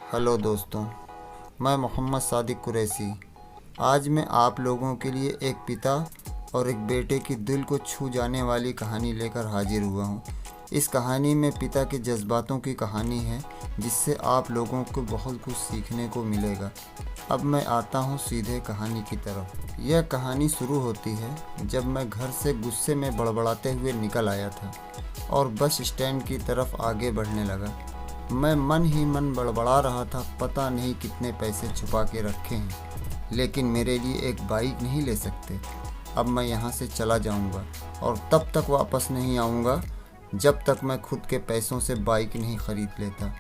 Hello दोस्तों, मैं मोहम्मद सादिक कुरैशी। आज मैं आप लोगों के लिए एक पिता और एक बेटे की दिल को छू जाने वाली कहानी लेकर हाजिर हुआ हूँ। इस कहानी में पिता के जज्बातों की कहानी है, जिससे आप लोगों को बहुत कुछ सीखने को मिलेगा। अब मैं आता हूँ सीधे कहानी की तरफ। यह कहानी शुरू होती है जब मैं घर से गुस्से में बड़बड़ाते हुए निकल आया था और बस स्टैंड की तरफ आगे बढ़ने लगा। मैं मन ही मन बड़बड़ा रहा था, पता नहीं कितने पैसे छुपा के रखे हैं, लेकिन मेरे लिए एक बाइक नहीं ले सकते। अब मैं यहाँ से चला जाऊँगा और तब तक वापस नहीं आऊँगा जब तक मैं खुद के पैसों से बाइक नहीं ख़रीद लेता।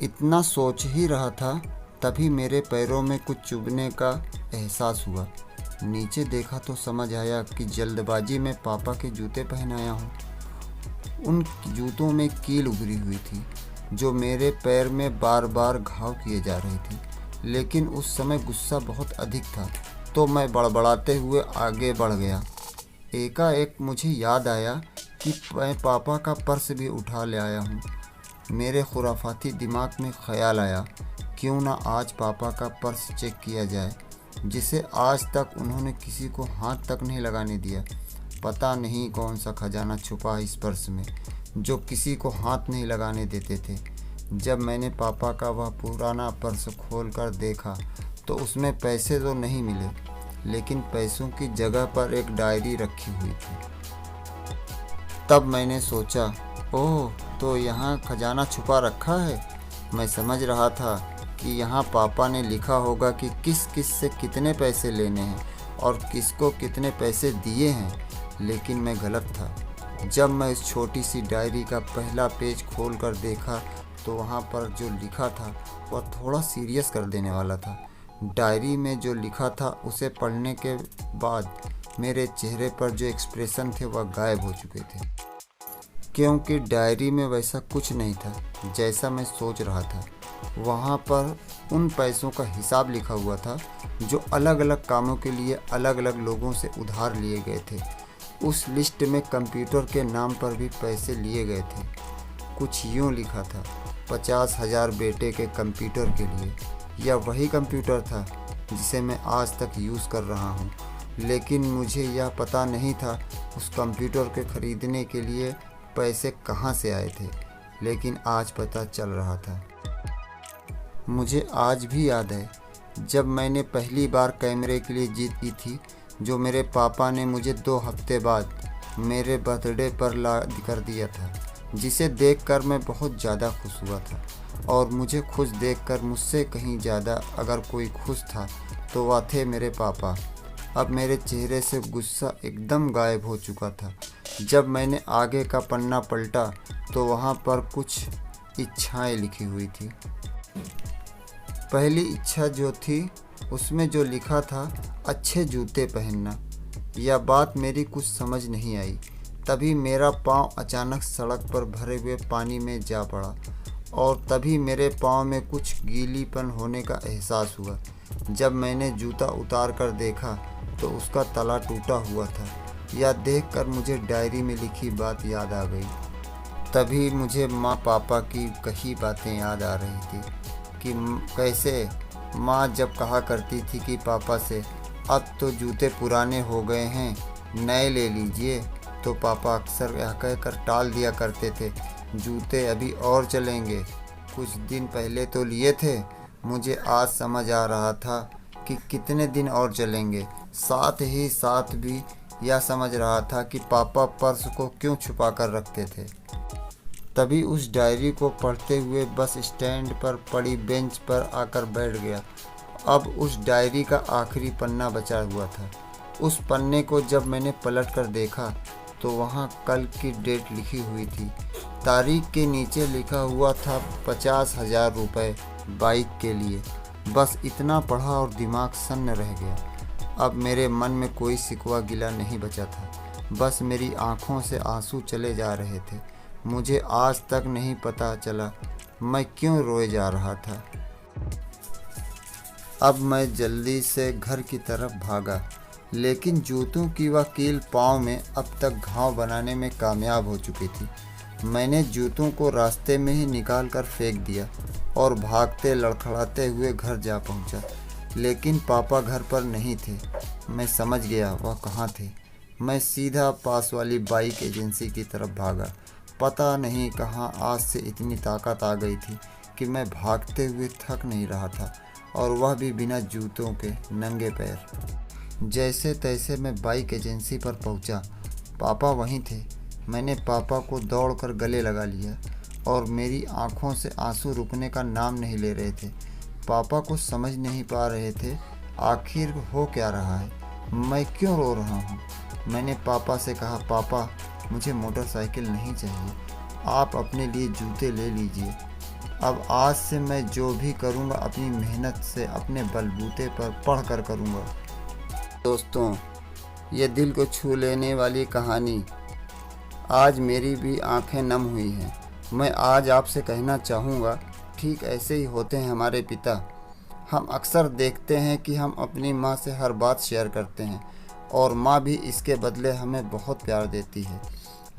इतना सोच ही रहा था, तभी मेरे पैरों में कुछ चुभने का एहसास हुआ। नीचे देखा तो समझ आया कि जल्दबाजी में पापा के जूते पहन आया हूँ। उन जूतों में कील उभरी हुई थी, जो मेरे पैर में बार बार घाव किए जा रही थी। लेकिन उस समय गुस्सा बहुत अधिक था, तो मैं बड़बड़ाते हुए आगे बढ़ गया। एकाएक मुझे याद आया कि मैं पापा का पर्स भी उठा ले आया हूँ। मेरे खुराफाती दिमाग में ख्याल आया, क्यों ना आज पापा का पर्स चेक किया जाए, जिसे आज तक उन्होंने किसी को हाथ तक नहीं लगाने दिया। पता नहीं कौन सा खजाना छुपा इस पर्स में, जो किसी को हाथ नहीं लगाने देते थे। जब मैंने पापा का वह पुराना पर्स खोल कर देखा तो उसमें पैसे तो नहीं मिले, लेकिन पैसों की जगह पर एक डायरी रखी हुई थी। तब मैंने सोचा, ओह, तो यहाँ खजाना छुपा रखा है। मैं समझ रहा था कि यहाँ पापा ने लिखा होगा कि किस किस से कितने पैसे लेने हैं और किसको कितने पैसे दिए हैं, लेकिन मैं गलत था। जब मैं इस छोटी सी डायरी का पहला पेज खोल कर देखा तो वहाँ पर जो लिखा था वह थोड़ा सीरियस कर देने वाला था। डायरी में जो लिखा था उसे पढ़ने के बाद मेरे चेहरे पर जो एक्सप्रेशन थे वह गायब हो चुके थे, क्योंकि डायरी में वैसा कुछ नहीं था जैसा मैं सोच रहा था। वहाँ पर उन पैसों का हिसाब लिखा हुआ था जो अलग अलग कामों के लिए अलग अलग लोगों से उधार लिए गए थे। उस लिस्ट में कंप्यूटर के नाम पर भी पैसे लिए गए थे। कुछ यूँ लिखा था, 50,000 बेटे के कंप्यूटर के लिए। यह वही कंप्यूटर था जिसे मैं आज तक यूज़ कर रहा हूँ, लेकिन मुझे यह पता नहीं था उस कंप्यूटर के ख़रीदने के लिए पैसे कहाँ से आए थे, लेकिन आज पता चल रहा था। मुझे आज भी याद है जब मैंने पहली बार कैमरे के लिए जीत की थी, जो मेरे पापा ने मुझे 2 हफ्ते बाद मेरे बर्थडे पर ला कर दिया था, जिसे देखकर मैं बहुत ज़्यादा खुश हुआ था। और मुझे खुश देखकर मुझसे कहीं ज़्यादा अगर कोई खुश था तो वह थे मेरे पापा। अब मेरे चेहरे से गुस्सा एकदम गायब हो चुका था। जब मैंने आगे का पन्ना पलटा तो वहाँ पर कुछ इच्छाएं लिखी हुई थी। पहली इच्छा जो थी उसमें जो लिखा था, अच्छे जूते पहनना। यह बात मेरी कुछ समझ नहीं आई। तभी मेरा पाँव अचानक सड़क पर भरे हुए पानी में जा पड़ा और तभी मेरे पाँव में कुछ गीलीपन होने का एहसास हुआ। जब मैंने जूता उतार कर देखा तो उसका तला टूटा हुआ था। यह देखकर मुझे डायरी में लिखी बात याद आ गई। तभी मुझे माँ पापा की कही बातें याद आ रही थी कि कैसे माँ जब कहा करती थी कि पापा से, अब तो जूते पुराने हो गए हैं, नए ले लीजिए, तो पापा अक्सर यह कहकर टाल दिया करते थे, जूते अभी और चलेंगे, कुछ दिन पहले तो लिए थे। मुझे आज समझ आ रहा था कि कितने दिन और चलेंगे। साथ ही साथ भी यह समझ रहा था कि पापा पर्स को क्यों छुपा कर रखते थे। तभी उस डायरी को पढ़ते हुए बस स्टैंड पर पड़ी बेंच पर आकर बैठ गया। अब उस डायरी का आखिरी पन्ना बचा हुआ था। उस पन्ने को जब मैंने पलट कर देखा तो वहाँ कल की डेट लिखी हुई थी। तारीख के नीचे लिखा हुआ था 50,000 रुपये बाइक के लिए। बस इतना पढ़ा और दिमाग सन्न रह गया। अब मेरे मन में कोई शिकवा गिला नहीं बचा था, बस मेरी आँखों से आंसू चले जा रहे थे। मुझे आज तक नहीं पता चला मैं क्यों रोए जा रहा था। अब मैं जल्दी से घर की तरफ भागा, लेकिन जूतों की वह कील पाँव में अब तक घाव बनाने में कामयाब हो चुकी थी। मैंने जूतों को रास्ते में ही निकाल कर फेंक दिया और भागते लड़खड़ाते हुए घर जा पहुंचा। लेकिन पापा घर पर नहीं थे। मैं समझ गया वह कहाँ थे। मैं सीधा पास वाली बाइक एजेंसी की तरफ भागा। पता नहीं कहाँ आज से इतनी ताकत आ गई थी कि मैं भागते हुए थक नहीं रहा था, और वह भी बिना जूतों के, नंगे पैर। जैसे तैसे मैं बाइक एजेंसी पर पहुंचा। पापा वहीं थे। मैंने पापा को दौड़कर गले लगा लिया और मेरी आंखों से आंसू रुकने का नाम नहीं ले रहे थे। पापा कुछ समझ नहीं पा रहे थे आखिर हो क्या रहा है, मैं क्यों रो रहा हूँ। मैंने पापा से कहा, पापा मुझे मोटरसाइकिल नहीं चाहिए, आप अपने लिए जूते ले लीजिए। अब आज से मैं जो भी करूँगा अपनी मेहनत से, अपने बलबूते पर पढ़ कर करूँगा। दोस्तों, ये दिल को छू लेने वाली कहानी आज मेरी भी आंखें नम हुई हैं। मैं आज आपसे कहना चाहूँगा, ठीक ऐसे ही होते हैं हमारे पिता। हम अक्सर देखते हैं कि हम अपनी माँ से हर बात शेयर करते हैं और माँ भी इसके बदले हमें बहुत प्यार देती है।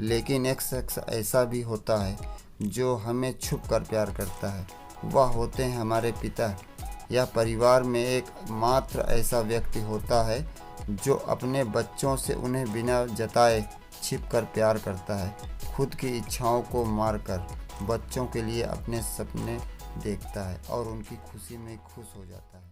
लेकिन एक शख्स ऐसा भी होता है जो हमें छुप कर प्यार करता है। वह होते हैं हमारे पिता। यह परिवार में एक मात्र ऐसा व्यक्ति होता है जो अपने बच्चों से उन्हें बिना जताए छिप कर प्यार करता है। खुद की इच्छाओं को मारकर बच्चों के लिए अपने सपने देखता है और उनकी खुशी में खुश हो जाता है।